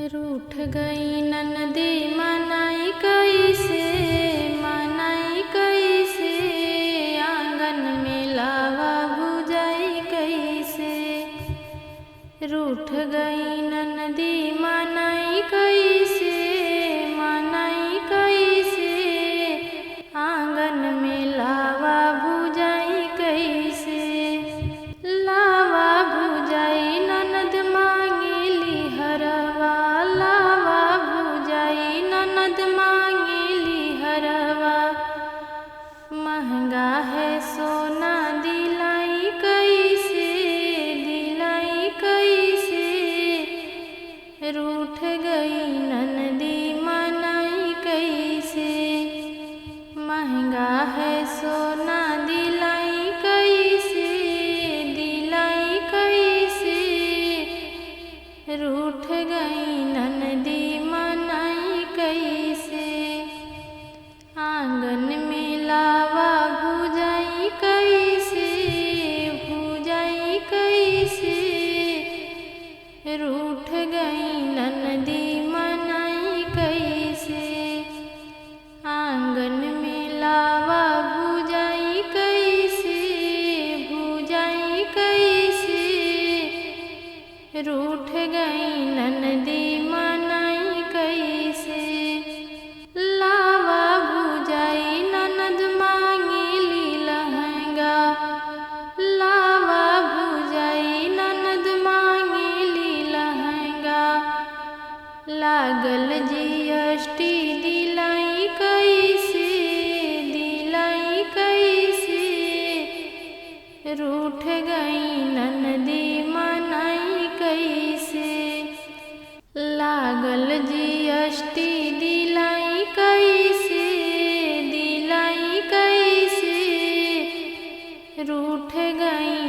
रूठ गई ननदी मनाई कैसे आंगन में लावा भुजाई कैसे। रूठ गई ननदी मनाई कैसे आंगन में लावा भुजाई कैसे। लावा भुजाई ननद मांगेली हरवा, लावा भुजाई ननद मांगेली हरवा। महंगा है सोना दिलाई कैसे रूठ गई ननदी मनाई कैसे। महंगा है सोना दिलाई कैसे रूठ गई ननदी मनाई कैसे। आंगन में लावा भुजाई कैसे रूठ गई ननदी मनाई कैसे। आंगन में लावा भुजाई कैसे रूठ गई ननदी मनाई कैसे। लावा भुजाई ननद मांगेली लहंगा, लावा भुजाई ननद मांगेली लहंगा। लागल जीएसटी दिलाई कैसे रूठ गई ननदी मनाई कैसे। लागल जीएसटी दिलाई कैसे रूठ गई